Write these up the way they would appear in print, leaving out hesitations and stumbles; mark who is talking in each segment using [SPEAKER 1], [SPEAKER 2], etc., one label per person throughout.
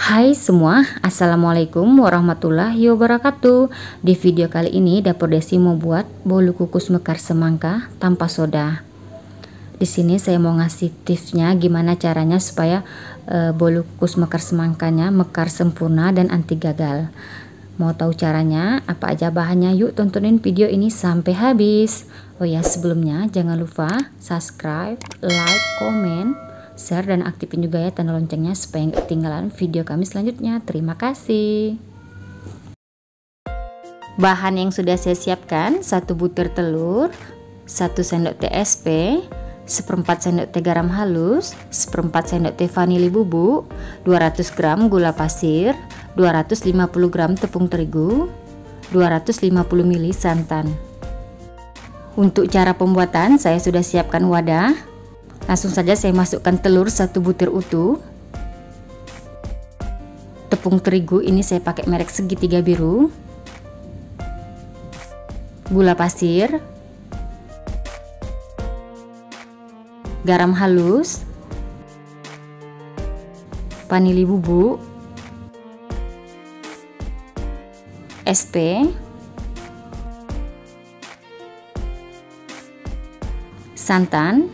[SPEAKER 1] Hai semua, Assalamualaikum warahmatullahi wabarakatuh. Di video kali ini Dapur Desi mau buat bolu kukus mekar semangka tanpa soda. Di sini saya mau ngasih tipsnya gimana caranya supaya bolu kukus mekar semangkanya mekar sempurna dan anti gagal. Mau tahu caranya? Apa aja bahannya? Yuk tontonin video ini sampai habis. Oh ya, sebelumnya jangan lupa subscribe, like, komen, share, dan aktifin juga ya tanda loncengnya supaya nggak ketinggalan video kami selanjutnya. Terima kasih. Bahan yang sudah saya siapkan: 1 butir telur, 1 sendok teh SP, 1/4 sendok teh garam halus, 1/4 sendok teh vanili bubuk, 200 gram gula pasir, 250 gram tepung terigu, 250 ml santan. Untuk cara pembuatan, saya sudah siapkan wadah. Langsung saja saya masukkan telur 1 butir utuh. Tepung terigu ini saya pakai merek segitiga biru. Gula pasir, garam halus, vanili bubuk, SP, santan,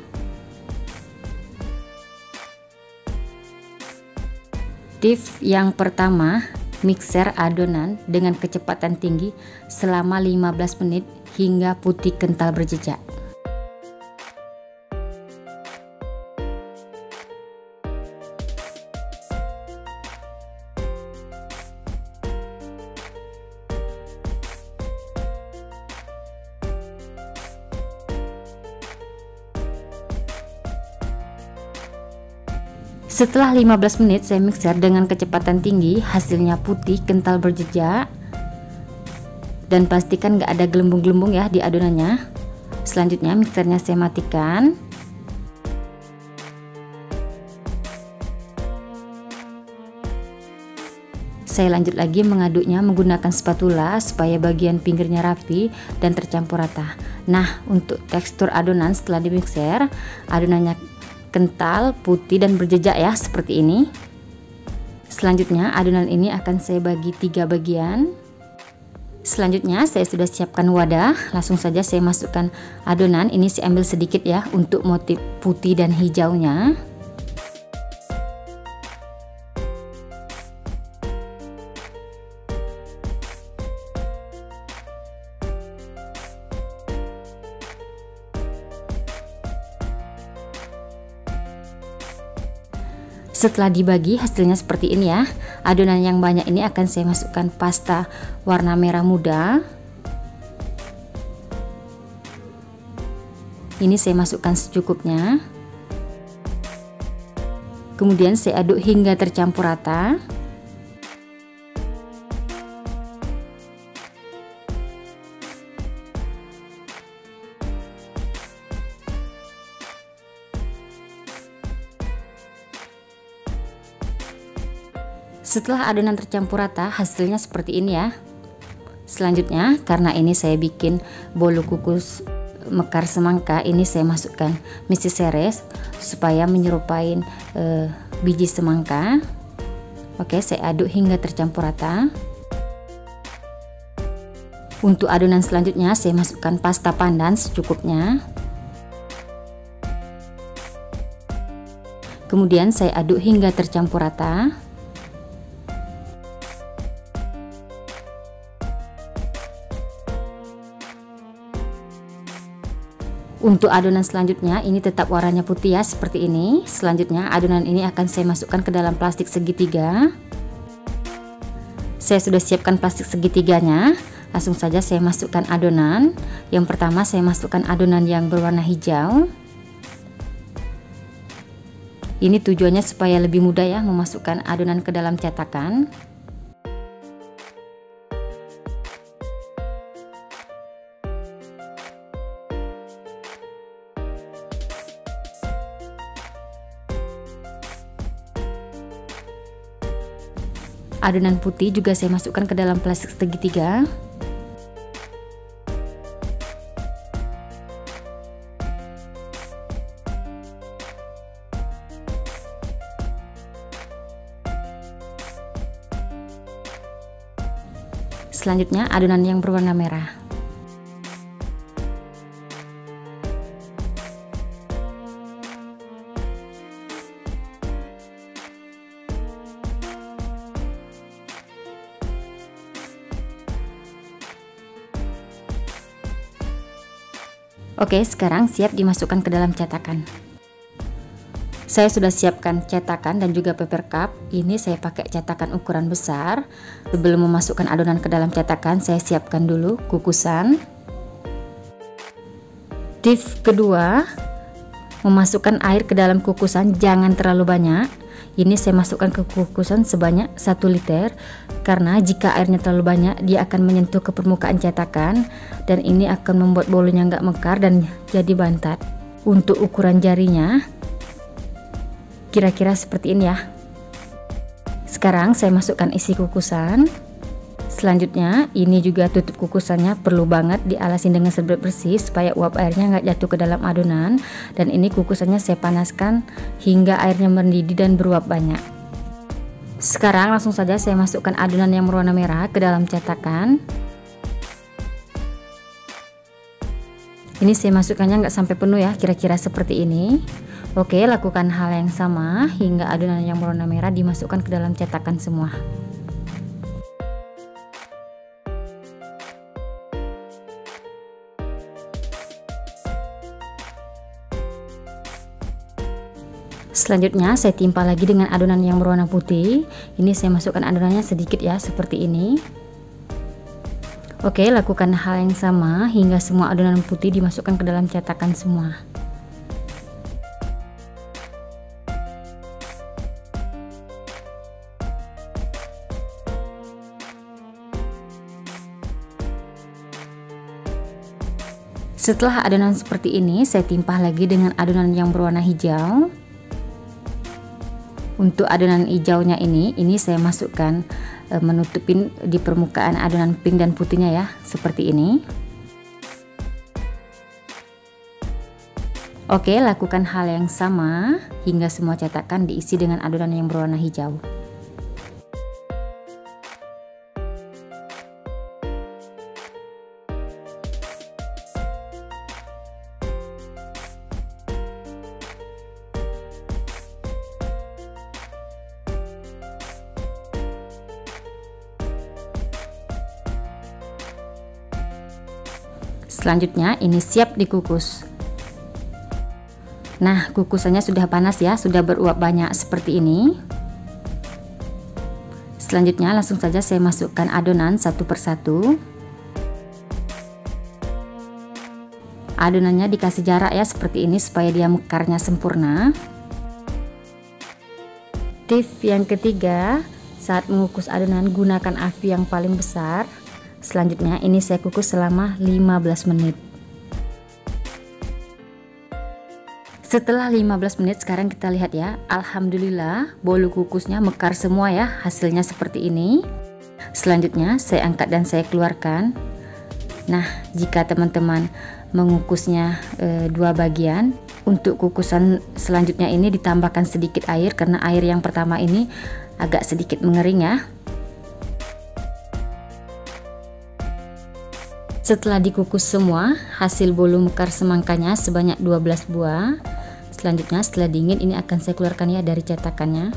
[SPEAKER 1] tips yang pertama, mixer adonan dengan kecepatan tinggi selama 15 menit hingga putih kental berjejak. Setelah 15 menit saya mixer dengan kecepatan tinggi, hasilnya putih kental berjejak, dan pastikan gak ada gelembung-gelembung ya di adonannya. Selanjutnya mixernya saya matikan. Saya lanjut lagi mengaduknya menggunakan spatula supaya bagian pinggirnya rapi dan tercampur rata. Nah, untuk tekstur adonan setelah dimixer, adonannya kental, putih, dan berjejak ya, seperti ini. Selanjutnya adonan ini akan saya bagi 3 bagian. Selanjutnya saya sudah siapkan wadah. Langsung saja saya masukkan adonan ini, saya ambil sedikit ya untuk motif putih dan hijaunya. Setelah dibagi hasilnya seperti ini ya. Adonan yang banyak ini akan saya masukkan pasta warna merah muda. Ini saya masukkan secukupnya. Kemudian saya aduk hingga tercampur rata. Setelah adonan tercampur rata, hasilnya seperti ini ya. Selanjutnya, karena ini saya bikin bolu kukus mekar semangka, ini saya masukkan mixer seres supaya menyerupai biji semangka. Oke, saya aduk hingga tercampur rata. Untuk adonan selanjutnya, saya masukkan pasta pandan secukupnya. Kemudian saya aduk hingga tercampur rata. Untuk adonan selanjutnya ini tetap warnanya putih ya, seperti ini. Selanjutnya adonan ini akan saya masukkan ke dalam plastik segitiga. Saya sudah siapkan plastik segitiganya. Langsung saja saya masukkan adonan. Yang pertama saya masukkan adonan yang berwarna hijau. Ini tujuannya supaya lebih mudah ya memasukkan adonan ke dalam cetakan. Adonan putih juga saya masukkan ke dalam plastik segitiga. Selanjutnya adonan yang berwarna merah. Oke, sekarang siap dimasukkan ke dalam cetakan. Saya sudah siapkan cetakan dan juga paper cup. Ini saya pakai cetakan ukuran besar. Sebelum memasukkan adonan ke dalam cetakan, saya siapkan dulu kukusan. Tips kedua, memasukkan air ke dalam kukusan jangan terlalu banyak. Ini saya masukkan ke kukusan sebanyak 1 liter, karena jika airnya terlalu banyak dia akan menyentuh ke permukaan cetakan dan ini akan membuat bolunya nggak mekar dan jadi bantat. Untuk ukuran jarinya kira-kira seperti ini ya. Sekarang saya masukkan isi kukusan. Selanjutnya ini juga tutup kukusannya perlu banget dialasin dengan serbet bersih supaya uap airnya nggak jatuh ke dalam adonan. Dan ini kukusannya saya panaskan hingga airnya mendidih dan beruap banyak. Sekarang langsung saja saya masukkan adonan yang berwarna merah ke dalam cetakan. Ini saya masukkannya nggak sampai penuh ya, kira-kira seperti ini. Oke, lakukan hal yang sama hingga adonan yang berwarna merah dimasukkan ke dalam cetakan semua. Selanjutnya saya timpa lagi dengan adonan yang berwarna putih. Ini saya masukkan adonannya sedikit ya, seperti ini. Oke, lakukan hal yang sama hingga semua adonan putih dimasukkan ke dalam cetakan semua. Setelah adonan seperti ini, saya timpah lagi dengan adonan yang berwarna hijau. Untuk adonan hijaunya ini saya masukkan menutupin di permukaan adonan pink dan putihnya ya, seperti ini. Oke, lakukan hal yang sama hingga semua cetakan diisi dengan adonan yang berwarna hijau. Selanjutnya ini siap dikukus. Nah, kukusannya sudah panas ya, sudah beruap banyak seperti ini. Selanjutnya langsung saja saya masukkan adonan satu persatu. Adonannya dikasih jarak ya seperti ini supaya dia mekarnya sempurna. Tips yang ketiga, saat mengukus adonan gunakan api yang paling besar. Selanjutnya ini saya kukus selama 15 menit. Setelah 15 menit sekarang kita lihat ya, alhamdulillah bolu kukusnya mekar semua ya, hasilnya seperti ini. Selanjutnya saya angkat dan saya keluarkan. Nah, jika teman-teman mengukusnya dua bagian, untuk kukusan selanjutnya ini ditambahkan sedikit air karena air yang pertama ini agak sedikit mengering ya. Setelah dikukus semua, hasil bolu mekar semangkanya sebanyak 12 buah. Selanjutnya setelah dingin ini akan saya keluarkan ya dari cetakannya.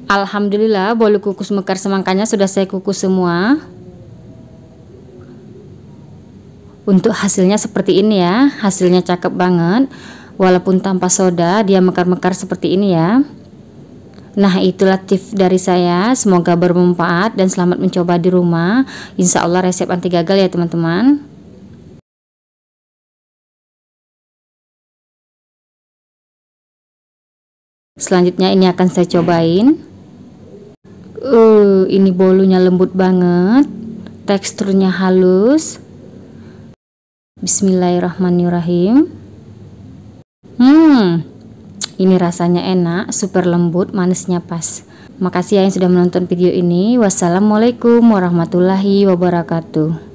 [SPEAKER 1] Alhamdulillah bolu kukus mekar semangkanya sudah saya kukus semua. Untuk hasilnya seperti ini ya, hasilnya cakep banget. Walaupun tanpa soda dia mekar-mekar seperti ini ya. Nah, itulah tips dari saya, semoga bermanfaat dan selamat mencoba di rumah. Insya Allah resep anti gagal ya teman-teman. Selanjutnya ini akan saya cobain. Ini bolunya lembut banget, teksturnya halus. Bismillahirrahmanirrahim. Ini rasanya enak, super lembut, manisnya pas. Makasih ya yang sudah menonton video ini. Wassalamualaikum warahmatullahi wabarakatuh.